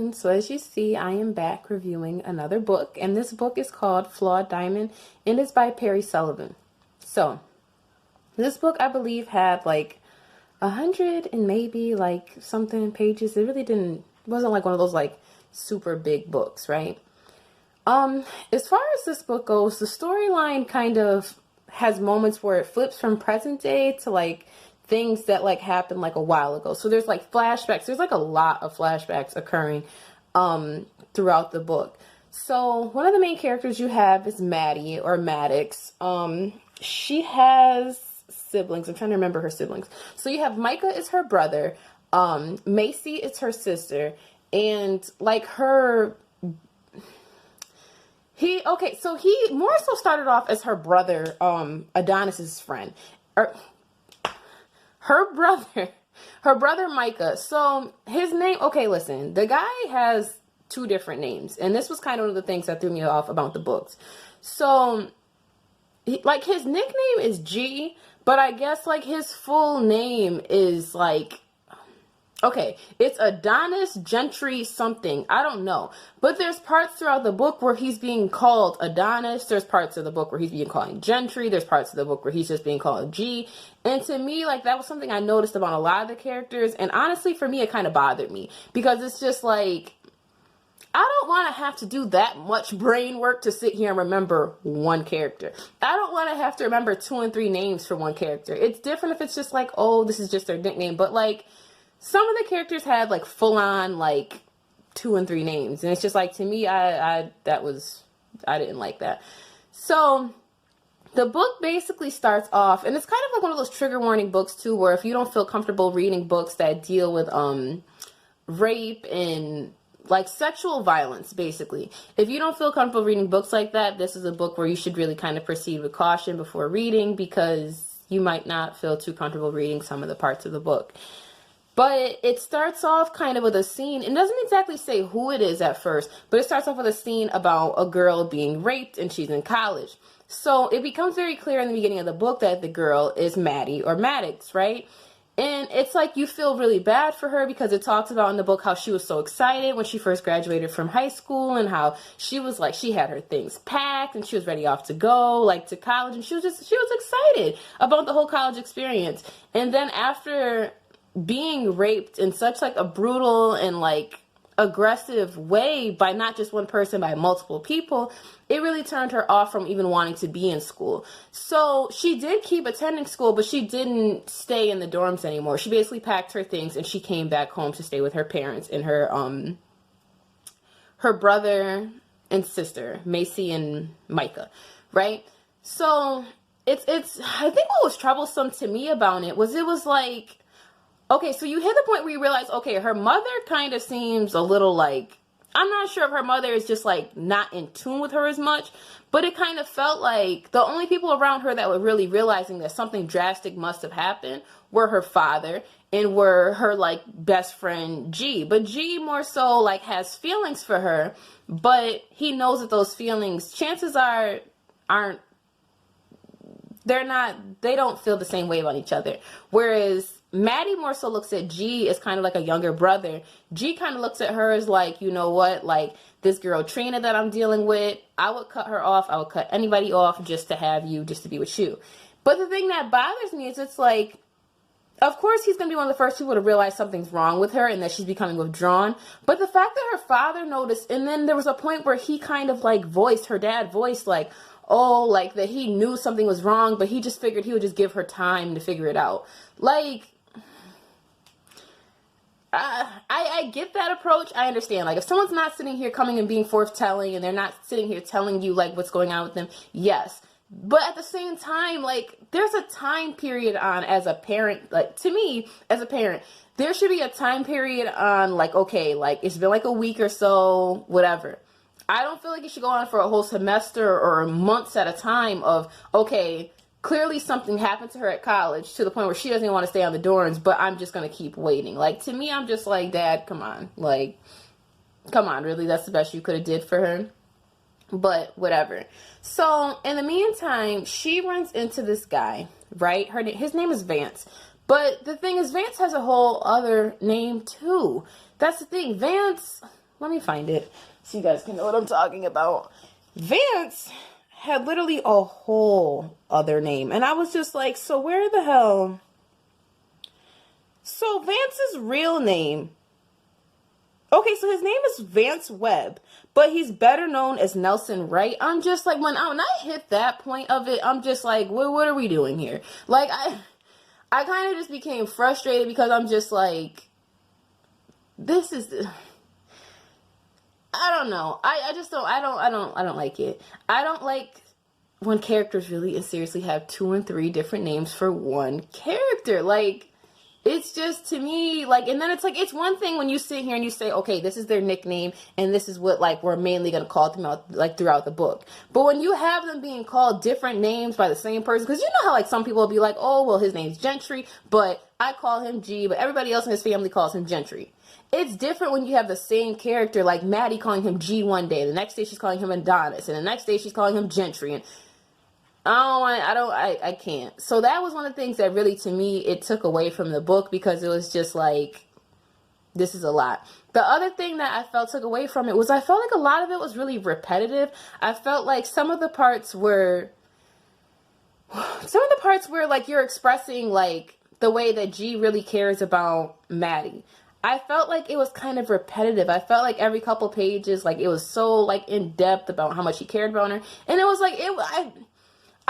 everyone. So as you see, I am back reviewing another book, and this book is called Flawed and it's by Perri Sullivan. So this book, I believe, had like 100 and maybe like something pages. It really wasn't like one of those like super big books, right? As far as this book goes, the storyline kind of has moments where it flips from present day to like things that like happened like a while ago. So there's like flashbacks. There's like a lot of flashbacks occurring throughout the book. So one of the main characters you have is Maddie or Maddox. She has siblings. I'm trying to remember her siblings. So you have Micah is her brother. Macy is her sister. And like he more so started off as her brother, Adonis's friend. Her brother Micah. So his name, okay, listen, the guy has two different names. And this was kind of one of the things that threw me off about the books. So like his nickname is G, but I guess like his full name is like, okay, it's Adonis Gentry something. I don't know. But there's parts throughout the book where he's being called Adonis. There's parts of the book where he's being called Gentry. There's parts of the book where he's just being called G. And to me, like, that was something I noticed about a lot of the characters. And honestly, for me, it kind of bothered me. Because it's just like, I don't want to have to do that much brain work to sit here and remember one character. I don't want to have to remember 2 and 3 names for one character. It's different if it's just like, oh, this is just their nickname. But like, some of the characters had like full on like 2 and 3 names. And it's just like, to me, I didn't like that. So the book basically starts off, and it's kind of like one of those trigger warning books too, where if you don't feel comfortable reading books that deal with rape and like sexual violence, basically. If you don't feel comfortable reading books like that, this is a book where you should really kind of proceed with caution before reading, because you might not feel too comfortable reading some of the parts of the book. But it starts off kind of with a scene. It doesn't exactly say who it is at first, but it starts off with a scene about a girl being raped and she's in college. So it becomes very clear in the beginning of the book that the girl is Maddie or Maddox, right? And it's like you feel really bad for her, because it talks about in the book how she was so excited when she first graduated from high school, and how she was like, she had her things packed and she was ready off to go like to college, and she was excited about the whole college experience. And then after being raped in such like a brutal and like aggressive way by not just one person, by multiple people, it really turned her off from even wanting to be in school. So she did keep attending school, but she didn't stay in the dorms anymore. She basically packed her things and she came back home to stay with her parents and her brother and sister, Macy and Micah, right? So it's I think what was troublesome to me about it was like, okay, so you hit the point where you realize, okay, her mother kind of seems a little like, I'm not sure if her mother is just like not in tune with her as much, but it kind of felt like the only people around her that were really realizing that something drastic must have happened were her father and were her like best friend G. But G more so like has feelings for her, but he knows that those feelings, chances are, they don't feel the same way about each other. Whereas Maddie more so looks at G as kind of like a younger brother. G kind of looks at her as like, you know what, like this girl Trina that I'm dealing with, I would cut her off. I would cut anybody off just to have you, just to be with you. But the thing that bothers me is it's like, of course he's going to be one of the first people to realize something's wrong with her and that she's becoming withdrawn. But the fact that her father noticed, and then there was a point where he kind of like her dad voiced like, oh, like that he knew something was wrong, but he just figured he would just give her time to figure it out. Like, I get that approach. I understand. Like, if someone's not sitting here coming and being forthtelling and they're not sitting here telling you, like, what's going on with them, yes. But at the same time, like, there's a time period on as a parent. Like, to me, as a parent, there should be a time period on, like, okay, like, it's been like a week or so, whatever. I don't feel like it should go on for a whole semester or months at a time of, okay, clearly something happened to her at college to the point where she doesn't even want to stay on the dorms, but I'm just going to keep waiting. Like, to me, I'm just like, Dad, come on. Like, come on, really? That's the best you could have did for her? But whatever. So, in the meantime, she runs into this guy, right? His name is Vance. But the thing is, Vance has a whole other name, too. That's the thing. Vance, let me find it so you guys can know what I'm talking about. Vance had literally a whole other name. And I was just like, so where the hell? So Vance's real name. Okay, so his name is Vance Webb, but he's better known as Nelson Wright. I'm just like, when I hit that point of it, I'm just like, what are we doing here? Like, I kind of just became frustrated because I'm just like, this is, I don't know. I just don't, I don't like it. I don't like when characters really and seriously have 2 and 3 different names for one character. Like, it's just, to me, like, and then it's like, it's one thing when you sit here and you say, okay, this is their nickname, and this is what, like, we're mainly going to call them out, like, throughout the book. But when you have them being called different names by the same person, because you know how, like, some people will be like, oh, well, his name's Gentry, but I call him G, but everybody else in his family calls him Gentry. It's different when you have the same character, like Maddie calling him G one day, the next day she's calling him Adonis, and the next day she's calling him Gentry, and I can't. So that was one of the things that really, to me, it took away from the book, because it was just like, this is a lot. The other thing that I felt took away from it was I felt like a lot of it was really repetitive. I felt like some of the parts were like you're expressing like the way that G really cares about Maddie. I felt like it was kind of repetitive. I felt like every couple pages, like it was so like in depth about how much he cared about her. And it was like, I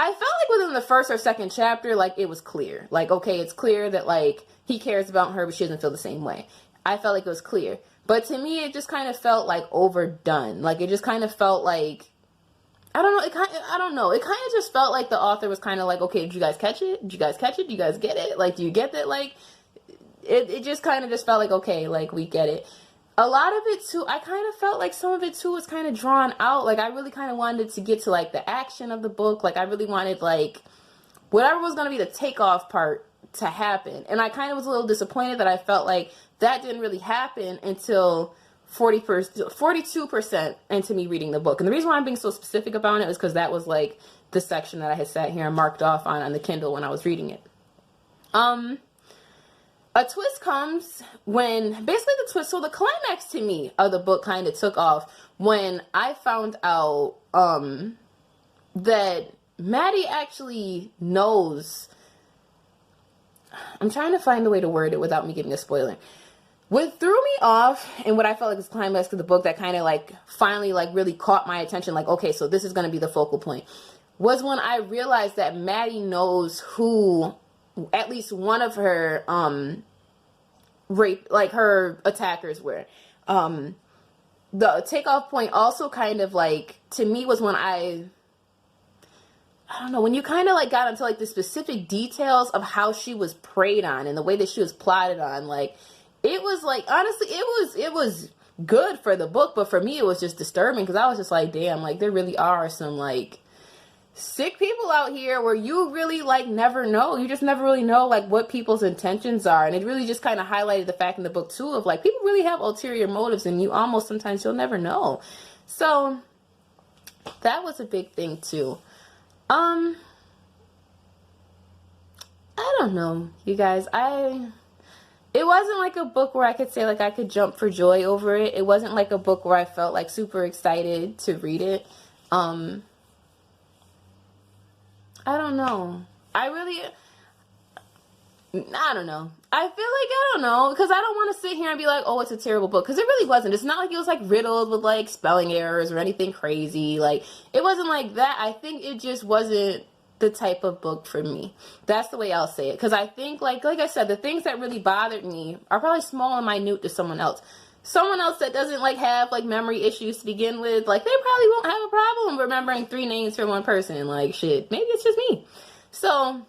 felt like within the first or second chapter, like it was clear. Like, okay, it's clear that like he cares about her, but she doesn't feel the same way. I felt like it was clear. But to me, it just kind of felt like overdone. Like it just kind of felt like, I don't know. I don't know. It kind of just felt like the author was kind of like, okay, did you guys catch it? Did you guys catch it? Do you guys get it? Like, do you get that? Like, it just kind of just felt like, okay, like we get it. A lot of it too, I kind of felt like some of it too was kind of drawn out. Like I really kind of wanted to get to like the action of the book. Like I really wanted like whatever was going to be the takeoff part to happen. And I kind of was a little disappointed that I felt like that didn't really happen until 42% into me reading the book. And the reason why I'm being so specific about it is because that was like the section that I had sat here and marked off on the Kindle when I was reading it. A twist comes when, basically the twist, so the climax to me of the book kind of took off when I found out that Maddie actually knows, I'm trying to find a way to word it without me giving a spoiler. What threw me off and what I felt like was the climax of the book that kind of like finally like really caught my attention, like, okay, so this is going to be the focal point, was when I realized that Maddie knows who at least one of her her attackers were. The takeoff point also kind of like to me was when I don't know, when you kind of like got into like the specific details of how she was preyed on and the way that she was plotted on. Like it was like, honestly, it was good for the book, but for me it was just disturbing because I was just like, damn, like there really are some like sick people out here where you really like never know. You just never really know like what people's intentions are. And it really just kind of highlighted the fact in the book too of like people really have ulterior motives and you almost sometimes you'll never know. So that was a big thing too. I don't know, you guys. It wasn't like a book where I could say like I could jump for joy over it. It wasn't like a book where I felt like super excited to read it. I don't know. I don't know. I feel like, I don't know, because I don't want to sit here and be like, oh, it's a terrible book, because it really wasn't. It's not like it was like riddled with like spelling errors or anything crazy. Like it wasn't like that. I think it just wasn't the type of book for me. That's the way I'll say it, because I think like I said, the things that really bothered me are probably small and minute to someone else. Someone else that doesn't like have like memory issues to begin with, like they probably won't have a problem remembering 3 names for one person. Like shit, maybe it's just me. So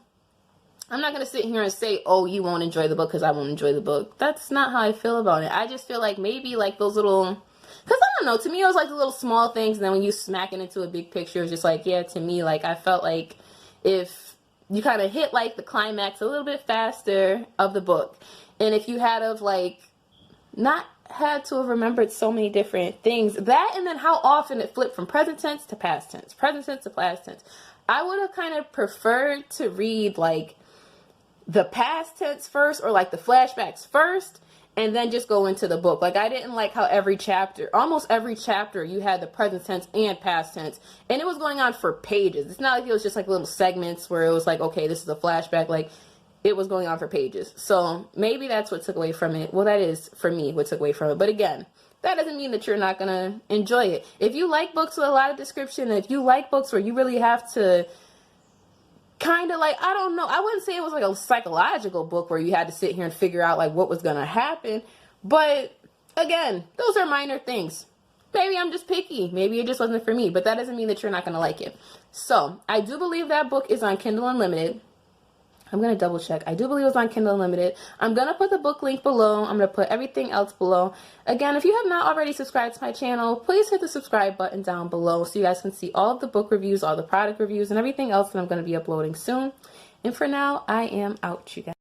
I'm not going to sit here and say, oh, you won't enjoy the book because I won't enjoy the book. That's not how I feel about it. I just feel like maybe like those little, because I don't know, to me it was like the little small things, and then when you smack it into a big picture, it's just like, yeah, to me, like I felt like if you kind of hit like the climax a little bit faster of the book, and if you had of like not had to have remembered so many different things, that, and then how often it flipped from present tense to past tense, present tense to past tense, I would have kind of preferred to read like the past tense first, or like the flashbacks first, and then just go into the book. Like, I didn't like how almost every chapter, you had the present tense and past tense, and it was going on for pages. It's not like it was just like little segments where it was like, okay, this is a flashback. Like, it was going on for pages. So maybe that's what took away from it. Well, that is, for me, what took away from it. But again, that doesn't mean that you're not going to enjoy it. If you like books with a lot of description, if you like books where you really have to kind of like, I don't know, I wouldn't say it was like a psychological book where you had to sit here and figure out like what was going to happen. But again, those are minor things. Maybe I'm just picky. Maybe it just wasn't for me. But that doesn't mean that you're not going to like it. So I do believe that book is on Kindle Unlimited. I'm going to double check. I do believe it's on Kindle Unlimited. I'm going to put the book link below. I'm going to put everything else below. Again, if you have not already subscribed to my channel, please hit the subscribe button down below so you guys can see all of the book reviews, all the product reviews, and everything else that I'm going to be uploading soon. And for now, I am out, you guys.